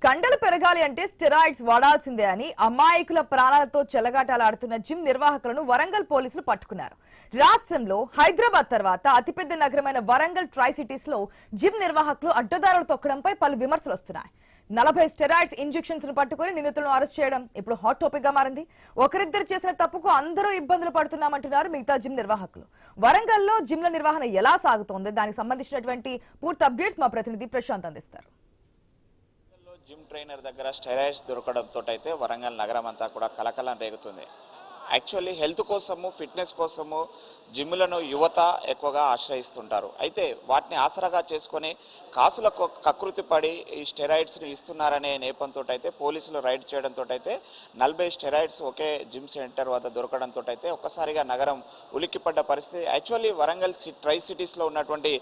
కండలు పెరగాలి అంటే స్టెరాయిడ్స్ వాడాల్సిందే అని అమాయకుల ప్రాణాలతో చెలగాటలాడుతున్న జిమ్ నిర్వాహకులను వరంగల్ పోలీసులు పట్టుకున్నారు. రాష్ట్రంలో హైదరాబాద్ తర్వాత అతిపెద్ద నగరమైన వరంగల్ ట్రై సిటీస్ లో జిమ్ నిర్వాహకులు అడ్డదారులు తొక్కడంపై పలు విమర్శలు వస్తున్నాయి. 40 స్టెరాయిడ్స్ ఇంజెక్షన్స్ ను పట్టుకుని నిందితులను అరెస్ట్ చేయడం ఇప్పుడు హాట్ టాపిక్ గా మారింది. ఒకరిద్దరు చేసిన తప్పుకు అందరూ ఇబ్బందులు పడుతున్నామంటున్నారు మిగతా జిమ్ నిర్వాహకులు. వరంగల్లో జిమ్ల నిర్వహణ ఎలా సాగుతోంది, దానికి సంబంధించినటువంటి పూర్తి అప్డేట్స్ మా ప్రతినిధి ప్రశాంత్ అందిస్తారు. జిమ్ ట్రైనర్ దగ్గర స్టెరాయిడ్స్ దొరకడంతో అయితే వరంగల్ నగరం అంతా కూడా కలకలం రేగుతుంది. యాక్చువల్లీ హెల్త్ కోసము, ఫిట్నెస్ కోసము జిమ్లను యువత ఎక్కువగా ఆశ్రయిస్తుంటారు. అయితే వాటిని ఆసరాగా చేసుకొని కాసులకు కకృతి పడి ఈ స్టెరాయిడ్స్ను ఇస్తున్నారనే నేపంతో అయితే పోలీసులు రైడ్ చేయడంతో అయితే 40 స్టెరాయిడ్స్ ఒకే జిమ్ సెంటర్ వద్ద దొరకడంతో అయితే ఒక్కసారిగా నగరం ఉలిక్కిపడ్డ పరిస్థితి. యాక్చువల్లీ వరంగల్ ట్రై సిటీస్లో ఉన్నటువంటి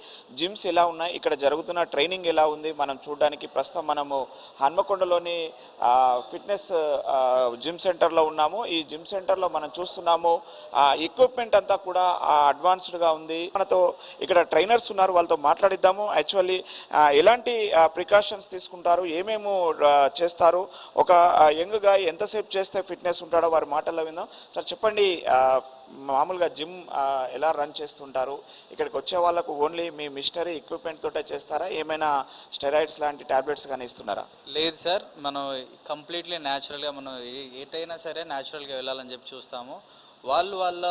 జిమ్స్ ఎలా ఉన్నాయి, ఇక్కడ జరుగుతున్న ట్రైనింగ్ ఎలా ఉంది మనం చూడడానికి ప్రస్తుతం మనము హన్మకొండలోని ఫిట్నెస్ జిమ్ సెంటర్లో ఉన్నాము. ఈ జిమ్ సెంటర్లో మనం చూస్తున్నాము ఎక్విప్మెంట్ అంతా కూడా అడ్వాన్స్డ్గా ఉంది. మనతో ఇక్కడ ట్రైనర్స్ ఉన్నారు, వాళ్ళతో మాట్లాడిద్దాము. యాక్చువల్లీ ఎలాంటి ప్రికాషన్స్ తీసుకుంటారు, ఏమేమో చేస్తారు, ఒక యంగ్ గాయ్ ఎంతసేపు చేస్తే ఫిట్నెస్ ఉంటాడో వారి మాటల్లో విందాం. సార్ చెప్పండి, మామూలుగా జిమ్ ఎలా రన్ చేస్తుంటారు? ఇక్కడికి వచ్చే వాళ్ళకు ఓన్లీ మీ మిషనరీ ఎక్విప్మెంట్ తోటే చేస్తారా, ఏమైనా స్టెరాయిడ్స్ లాంటి టాబ్లెట్స్ కానీ ఇస్తున్నారా? లేదు సార్, మనం కంప్లీట్లీ న్యాచురల్గా మనం ఏటైనా సరే న్యాచురల్గా వెళ్ళాలని చెప్పి చూస్తాము. వాళ్ళ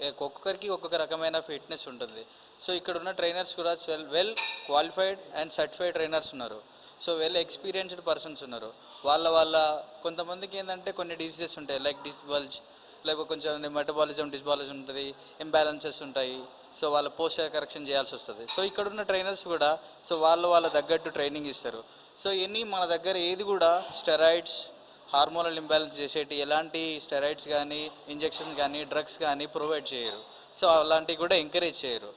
ఒక్కొక్కరికి ఒక్కొక్క రకమైన ఫిట్నెస్ ఉంటుంది. సో ఇక్కడ ఉన్న ట్రైనర్స్ కూడా well qualified and certified trainers ఉన్నారు. సో వెల్ ఎక్స్పీరియన్స్డ్ పర్సన్స్ ఉన్నారు. వాళ్ళ కొంతమందికి ఏంటంటే కొన్ని డిసీజెస్ ఉంటాయి, లైక్ డిస్బల్జ్, లేకపోతే కొంచెం మెటబాలిజం డిస్బాలిజం ఉంటుంది, ఇంబ్యాలెన్సెస్ ఉంటాయి. సో వాళ్ళ పోస్చర్ కరెక్షన్ చేయాల్సి వస్తుంది. సో ఇక్కడ ఉన్న ట్రైనర్స్ కూడా సో వాళ్ళ తగ్గట్టు ట్రైనింగ్ ఇస్తారు. సో మన దగ్గర ఏది కూడా స్టెరాయిడ్స్, హార్మోనల్ ఇంబ్యాలెన్స్ చేసేటి ఎలాంటి స్టెరాయిడ్స్ కానీ, ఇంజెక్షన్స్ కానీ, డ్రగ్స్ కానీ ప్రొవైడ్ చేయరు. సో అలాంటివి కూడా ఎంకరేజ్ చేయరు.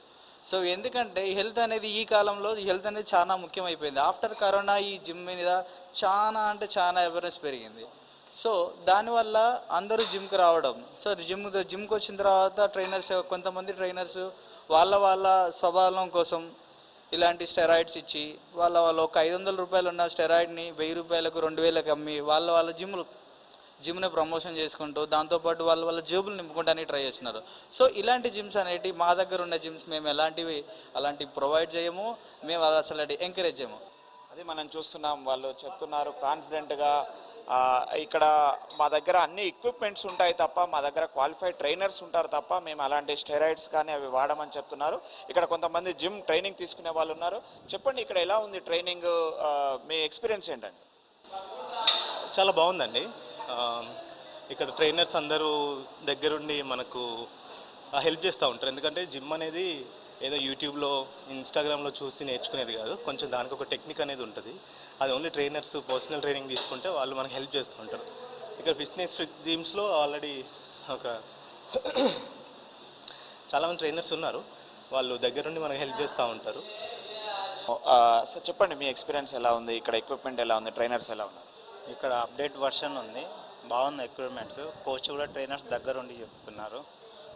సో ఎందుకంటే హెల్త్ అనేది ఈ కాలంలో హెల్త్ అనేది చాలా ముఖ్యమైపోయింది. ఆఫ్టర్ కరోనా ఈ జిమ్ మీద చాలా అవేర్నెస్ పెరిగింది. సో దానివల్ల అందరూ జిమ్కి రావడం. సో జిమ్కి వచ్చిన తర్వాత కొంతమంది ట్రైనర్స్ వాళ్ళ స్వభావం కోసం ఇలాంటి స్టెరాయిడ్స్ ఇచ్చి వాళ్ళ ఒక 500 రూపాయలు ఉన్న స్టెరాయిడ్ని 1000 రూపాయలకు 2000కి అమ్మి వాళ్ళ జిమ్ని ప్రమోషన్ చేసుకుంటూ దాంతోపాటు వాళ్ళ జేబులు నింపుకోవడానికి ట్రై చేస్తున్నారు. సో ఇలాంటి జిమ్స్ అనేవి మా దగ్గర ఉన్న జిమ్స్ మేము అలాంటివి ప్రొవైడ్ చేయము, మేము అసలు ఎంకరేజ్ చేయము. అది మనం చూస్తున్నాం. వాళ్ళు చెప్తున్నారు కాన్ఫిడెంట్గా, ఇక్కడ మా దగ్గర అన్ని ఎక్విప్మెంట్స్ ఉంటాయి తప్ప, మా దగ్గర క్వాలిఫైడ్ ట్రైనర్స్ ఉంటారు తప్ప మేము అలాంటి స్టెరాయిడ్స్ కానీ అవి వాడమని చెప్తున్నారు. ఇక్కడ కొంతమంది జిమ్ ట్రైనింగ్ తీసుకునే వాళ్ళు ఉన్నారు. చెప్పండి, ఇక్కడ ఎలా ఉంది ట్రైనింగ్, మీ ఎక్స్పీరియన్స్ ఏంటండి? చాలా బాగుందండి. ఇక్కడ ట్రైనర్స్ అందరూ దగ్గరుండి మనకు హెల్ప్ చేస్తూ ఉంటారు. ఎందుకంటే జిమ్ అనేది ఏదో యూట్యూబ్లో, ఇన్స్టాగ్రామ్లో చూసి నేర్చుకునేది కాదు. కొంచెం దానికి ఒక టెక్నిక్ అనేది ఉంటుంది. అది ఓన్లీ ట్రైనర్స్ పర్సనల్ ట్రైనింగ్ తీసుకుంటే వాళ్ళు మనకు హెల్ప్ చేస్తూ ఉంటారు. ఇక్కడ ఫిట్నెస్ జిమ్స్లో ఆల్రెడీ చాలామంది ట్రైనర్స్ ఉన్నారు, వాళ్ళు దగ్గరుండి మనకు హెల్ప్ చేస్తూ ఉంటారు. సార్ చెప్పండి, మీ ఎక్స్పీరియన్స్ ఎలా ఉంది, ఇక్కడ ఎక్విప్మెంట్ ఎలా ఉంది, ట్రైనర్స్ ఎలా ఉన్నారు? ఇక్కడ అప్డేట్ వర్షన్ ఉంది, బాగుంది ఎక్విప్మెంట్స్. కోచ్ కూడా ట్రైనర్స్ దగ్గరుండి చెప్తున్నారు.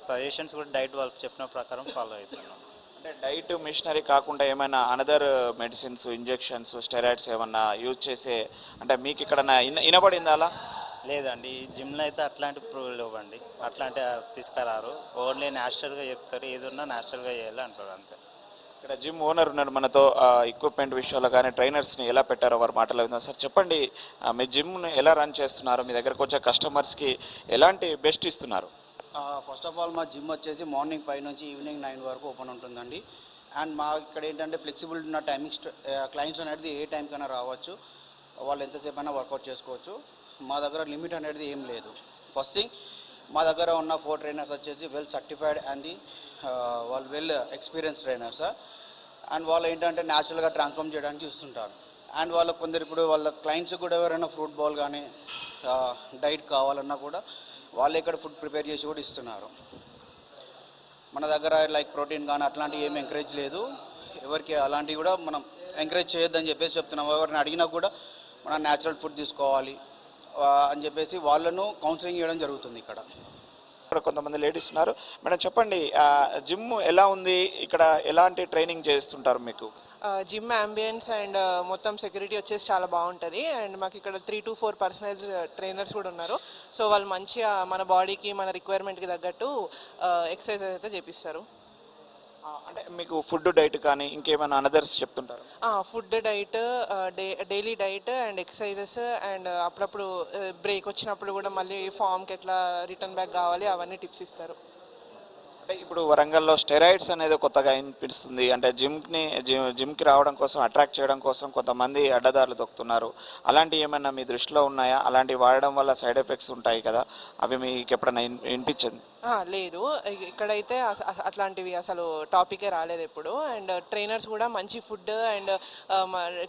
సజెషన్స్ కూడా డైట్ వాళ్ళు చెప్పిన ప్రకారం ఫాలో అవుతున్నాం. అంటే డైట్, మిషనరీ కాకుండా ఏమైనా అనదర్ మెడిసిన్స్, ఇంజెక్షన్స్, స్టెరాయిడ్స్ ఏమన్నా యూజ్ చేసే, అంటే మీకు ఇక్కడ వినబడిందా? అలా లేదండి, జిమ్లో అయితే అట్లాంటి ప్రూవ్ ఇవ్వండి, అట్లాంటి తీసుకురారు. ఓన్లీ న్యాచురల్గా చెప్తారు, ఏది ఉన్నా న్యాచురల్గా చేయాలి అంటారు, అంతే. ఇక్కడ జిమ్ ఓనర్ ఉన్నాడు మనతో, ఎక్విప్మెంట్ విషయంలో కానీ ట్రైనర్స్ని ఎలా పెట్టారో వారి మాటలో విందాం. సార్ చెప్పండి, మీ జిమ్ను ఎలా రన్ చేస్తున్నారు, మీ దగ్గరకు వచ్చే కస్టమర్స్కి ఎలాంటి బెస్ట్ ఇస్తున్నారు? ఫస్ట్ ఆఫ్ ఆల్ మా జిమ్ వచ్చేసి మార్నింగ్ 5 నుంచి ఈవినింగ్ 9 వరకు ఓపెన్ ఉంటుందండి. అండ్ మా ఇక్కడ ఏంటంటే ఫ్లెక్సిబిలిటీ ఉన్న టైమింగ్స్, క్లయింట్స్ అనేది ఏ టైంకైనా రావచ్చు, వాళ్ళు ఎంతసేపు అయినా వర్కౌట్ చేసుకోవచ్చు. మా దగ్గర లిమిట్ అనేది ఏం లేదు. ఫస్ట్ థింగ్, మా దగ్గర ఉన్న 4 ట్రైనర్స్ వచ్చేసి వెల్ సర్టిఫైడ్ అండ్ వాళ్ళు వెల్ ఎక్స్పీరియన్స్ ట్రైనర్స్. అండ్ వాళ్ళు ఏంటంటే న్యాచురల్గా ట్రాన్స్ఫార్మ్ చేయడానికి చూస్తుంటారు. అండ్ వాళ్ళ కొందరు ఇప్పుడు వాళ్ళ క్లయింట్స్ కూడా ఎవరైనా ఫ్రూట్ బాల్ కానీ డైట్ కావాలన్నా కూడా వాళ్ళు ఇక్కడ ఫుడ్ ప్రిపేర్ చేసి కూడా ఇస్తున్నారు. మన దగ్గర లైక్ ప్రోటీన్ కానీ అట్లాంటివి ఏమి ఎంకరేజ్ లేదు. ఎవరికి అలాంటివి కూడా మనం ఎంకరేజ్ చేయొద్దని చెప్పేసి చెప్తున్నాం. ఎవరిని అడిగినా కూడా మనం న్యాచురల్ ఫుడ్ తీసుకోవాలి అని చెప్పేసి వాళ్ళను కౌన్సిలింగ్ చేయడం జరుగుతుంది. ఇక్కడ కొంతమంది లేడీస్ ఉన్నారు. మేడం చెప్పండి, జిమ్ ఎలా ఉంది, ఇక్కడ ఎలాంటి ట్రైనింగ్ చేస్తుంటారు మీకు? జిమ్ అంబియన్స్ అండ్ మొత్తం సెక్యూరిటీ వచ్చేసి చాలా బాగుంటుంది. అండ్ మాకు ఇక్కడ 3 to 4 పర్సనైజ్డ్ ట్రైనర్స్ కూడా ఉన్నారు. సో వాళ్ళు మంచిగా మన బాడీకి మన రిక్వైర్మెంట్కి తగ్గట్టు ఎక్సర్సైజ్ అయితే చేపిస్తారు. అంటే మీకు ఫుడ్ డైట్ కానీ ఇంకేమైనా అనదర్స్ చెప్తుంటారు? Food diet, daily diet and exercises and అప్పుడప్పుడు బ్రేక్ వచ్చినప్పుడు కూడా మళ్ళీ ఫామ్కి ఎట్లా రిటర్న్ బ్యాక్ కావాలి అవన్నీ టిప్స్ ఇస్తారు. అంటే ఇప్పుడు వరంగల్లో స్టెరాయిడ్స్ అనేది కొత్తగా వినిపిస్తుంది. అంటే జిమ్కి రావడం కోసం, అట్రాక్ట్ చేయడం కోసం కొంతమంది అడ్డదారులు తొక్కుతున్నారు. అలాంటివి ఏమైనా మీ దృష్టిలో ఉన్నాయా? అలాంటివి వాడడం వల్ల సైడ్ ఎఫెక్ట్స్ ఉంటాయి కదా, అవి మీకు ఎప్పుడైనా వినిపించింది? లేదు, ఇక్కడైతే అట్లాంటివి అసలు టాపికే రాలేదు ఎప్పుడు. అండ్ ట్రైనర్స్ కూడా మంచి ఫుడ్ అండ్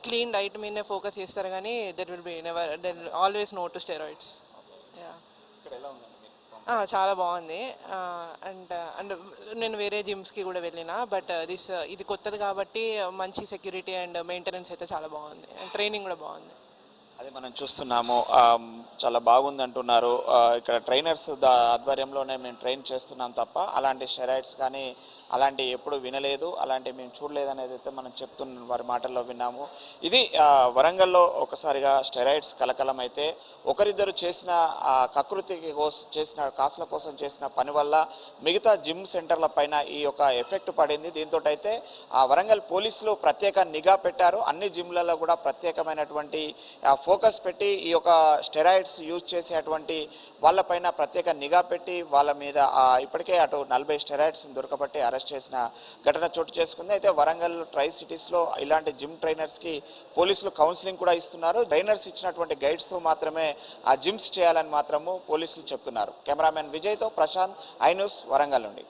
క్లీన్ డైట్ మీదనే ఫోకస్ చేస్తారు, కానీ there always no to steroids. చాలా బాగుంది. అండ్ నేను వేరే జిమ్స్కి కూడా వెళ్ళిన, బట్ ఇది కొత్తది కాబట్టి మంచి సెక్యూరిటీ అండ్ మెయింటెనెన్స్ అయితే చాలా బాగుంది. అండ్ ట్రైనింగ్ కూడా బాగుంది. అది మనం చూస్తున్నాము, చాలా బాగుంది అంటున్నారు. ఇక్కడ ట్రైనర్స్ ఆధ్వర్యంలోనే మేము ట్రైన్ చేస్తున్నాం తప్ప అలాంటి స్టెరాయిడ్స్ కానీ అలాంటివి ఎప్పుడు వినలేదు, అలాంటివి మేము చూడలేదు అనేది అయితే మనం చెప్తున్న వారి మాటల్లో విన్నాము. ఇది వరంగల్లో ఒకసారిగా స్టెరాయిడ్స్ కలకలం అయితే ఒకరిద్దరు చేసిన కకృతికి చేసిన కాసుల కోసం చేసిన పని వల్ల మిగతా జిమ్ సెంటర్ల పైన ఈ యొక్క ఎఫెక్ట్ పడింది. దీంతో అయితే వరంగల్ పోలీసులు ప్రత్యేక నిఘా పెట్టారు. అన్ని జిమ్లలో కూడా ప్రత్యేకమైనటువంటి ఫోకస్ పెట్టి ఈ యొక్క స్టెరాయిడ్స్ యూజ్ చేసేటువంటి వాళ్ళపైన ప్రత్యేక నిఘా పెట్టి వాళ్ళ మీద ఇప్పటికే అటు 40 స్టెరాయిడ్స్ దొరకబట్టి అరెస్ట్ చేసిన ఘటన చోటు చేసుకుంది. అయితే వరంగల్ ట్రై సిటీస్లో ఇలాంటి జిమ్ ట్రైనర్స్కి పోలీసులు కౌన్సిలింగ్ కూడా ఇస్తున్నారు. ట్రైనర్స్ ఇచ్చినటువంటి గైడ్స్తో మాత్రమే ఆ జిమ్స్ చేయాలని మాత్రము పోలీసులు చెప్తున్నారు. కెమెరామెన్ విజయ్తో ప్రశాంత్, ఐ న్యూస్, వరంగల్ నుండి.